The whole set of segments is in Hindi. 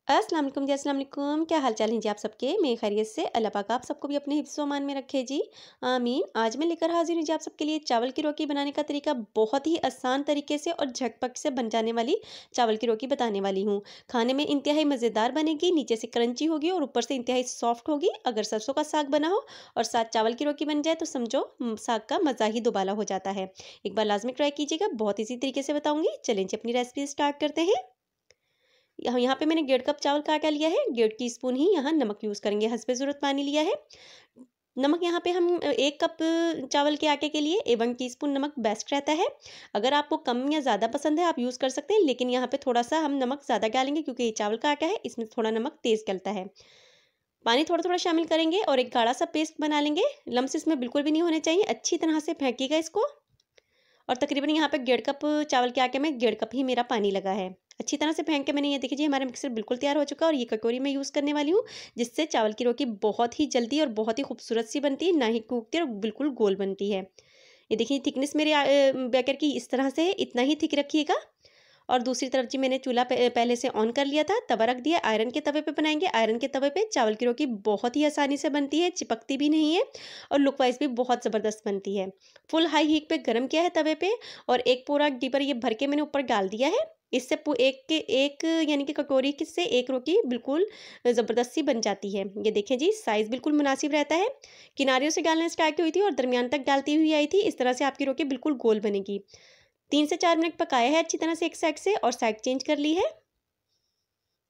अस्सलाम वालेकुम जी। अस्सलाम वालेकुम। क्या हाल चाल है जी आप सबके? मैं खैरियत से। अल्लाह पाक आप सबको भी अपने हिफ्ज़ व अमान में रखे जी, आमीन। आज मैं लेकर हाजिर हूँ जी आप सबके लिए चावल की रोटी बनाने का तरीका। बहुत ही आसान तरीके से और झटपट से बन जाने वाली चावल की रोटी बताने वाली हूँ। खाने में इंतहाई मज़ेदार बनेगी, नीचे से क्रंची होगी और ऊपर से इंतहाई सॉफ्ट होगी। अगर सरसों का साग बना हो और साथ चावल की रोटी बन जाए तो समझो साग का मज़ा ही दुबाला हो जाता है। एक बार लाजमी ट्राई कीजिएगा, बहुत इसी तरीके से बताऊँगी। चलें जी अपनी रेसिपी स्टार्ट करते हैं। यहाँ पे मैंने 1.5 कप चावल का आटा लिया है, 1.5 टीस्पून ही यहाँ नमक यूज़ करेंगे, हस्बे ज़रूरत पानी लिया है। नमक यहाँ पे हम 1 कप चावल के आटे के लिए 1 टीस्पून नमक बेस्ट रहता है। अगर आपको कम या ज़्यादा पसंद है आप यूज़ कर सकते हैं, लेकिन यहाँ पे थोड़ा-सा हम नमक ज़्यादा डालेंगे क्योंकि ये चावल का आटा है, इसमें थोड़ा नमक तेज़ डलता है। पानी थोड़ा-थोड़ा शामिल करेंगे और एक गाढ़ा सा पेस्ट बना लेंगे। लम्स इसमें बिल्कुल भी नहीं होने चाहिए, अच्छी तरह से फेंटिएगा इसको। और तकरीबन यहाँ पे 1.5 कप चावल के आटे में 1.5 कप ही मेरा पानी लगा है। अच्छी तरह से फेंट के मैंने ये देखिए जी हमारा मिक्सर बिल्कुल तैयार हो चुका है और ये कटोरी मैं यूज़ करने वाली हूँ, जिससे चावल की रोटी बहुत ही जल्दी और बहुत ही खूबसूरत सी बनती है, ना ही टूटती है और बिल्कुल गोल बनती है। ये देखिए थिकनेस मेरे बेकर की इस तरह से है, इतना ही थिक रखिएगा। और दूसरी तरफ जी मैंने चूल्हा पहले से ऑन कर लिया था, तवा रख दिया। आयरन के तवे पे बनाएंगे। आयरन के तवे पे चावल की रोटी बहुत ही आसानी से बनती है, चिपकती भी नहीं है और लुक वाइज भी बहुत ज़बरदस्त बनती है। फुल हाई हीट पे गरम किया है तवे पे और एक पूरा डीपर ये भर के मैंने ऊपर डाल दिया है। इससे एक के एक यानी कि कटोरी से एक रोटी बिल्कुल ज़बरदस्त सी बन जाती है। ये देखें जी साइज़ बिल्कुल मुनासिब रहता है। किनारियों से डालना स्टार्ट हुई थी और दरमियान तक डालती हुई आई थी। इस तरह से आपकी रोटी बिल्कुल गोल बनेगी। 3 से 4 मिनट पकाया है अच्छी तरह से एक साइड से और साइड चेंज कर ली है।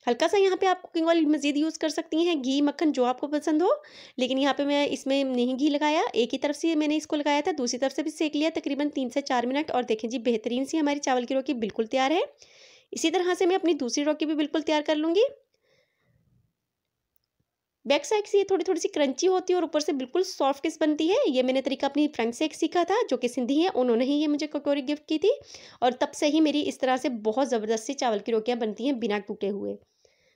हल्का सा यहाँ पे आप कुकिंग ऑयल मज़ीद यूज़ कर सकती हैं, घी, मक्खन जो आपको पसंद हो। लेकिन यहाँ पे मैं इसमें नहीं घी लगाया, एक ही तरफ से मैंने इसको लगाया था, दूसरी तरफ से भी सेक लिया तकरीबन 3 से 4 मिनट और देखें जी बेहतरीन सी हमारी चावल की रोटी बिल्कुल तैयार है। इसी तरह से मैं अपनी दूसरी रोटी भी बिल्कुल तैयार कर लूँगी। बैक साइड से ये थोड़ी-थोड़ी सी क्रंची होती है और ऊपर से बिल्कुल सॉफ्टिश बनती है। ये मैंने तरीका अपनी फ्रेंड से एक सीखा था जो कि सिंधी हैं, उन्होंने ही ये मुझे कटोरी गिफ्ट की थी और तब से ही मेरी इस तरह से बहुत ज़बरदस्त सी चावल की रोटियाँ बनती हैं बिना टूटे हुए।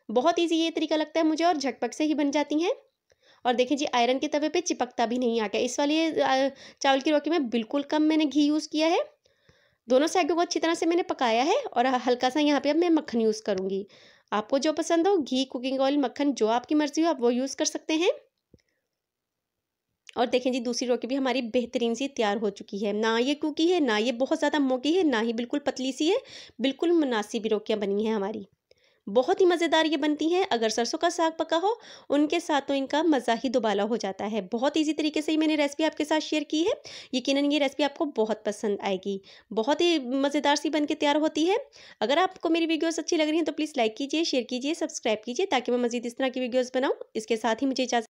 बहुत ईज़ी ये तरीका लगता है मुझे और झटपट से ही बन जाती हैं। और देखें जी आयरन के तवे पे चिपकता भी नहीं आटा। इस वाली चावल की रोटी में बिल्कुल कम मैंने घी यूज़ किया है। दोनों साइडों को अच्छी तरह से मैंने पकाया है और हल्का सा यहाँ पे अब मैं मक्खन यूज़ करूँगी। आपको जो पसंद हो घी, कुकिंग ऑयल, मक्खन जो आपकी मर्ज़ी हो आप वो यूज़ कर सकते हैं। और देखें जी दूसरी रोटी भी हमारी बेहतरीन सी तैयार हो चुकी है। ना ये टूटी है, ना ये बहुत ज़्यादा मोटी है, ना ही बिल्कुल पतली सी है। बिल्कुल मुनासिब रोटियाँ बनी हैं हमारी। बहुत ही मज़ेदार ये बनती हैं। अगर सरसों का साग पका हो, उनके साथ तो इनका मज़ा ही दुबाला हो जाता है। बहुत ईज़ी तरीके से ही मैंने रेसिपी आपके साथ शेयर की है। यकीनन ये रेसिपी आपको बहुत पसंद आएगी। बहुत ही मज़ेदार सी बन के तैयार होती है। अगर आपको मेरी वीडियोज़ अच्छी लग रही हैं तो प्लीज़ लाइक कीजिए, शेयर कीजिए, सब्सक्राइब कीजिए ताकि मैं मज़ीद इस तरह की वीडियोज़ बनाऊँ। इसके साथ ही मुझे इजाज़त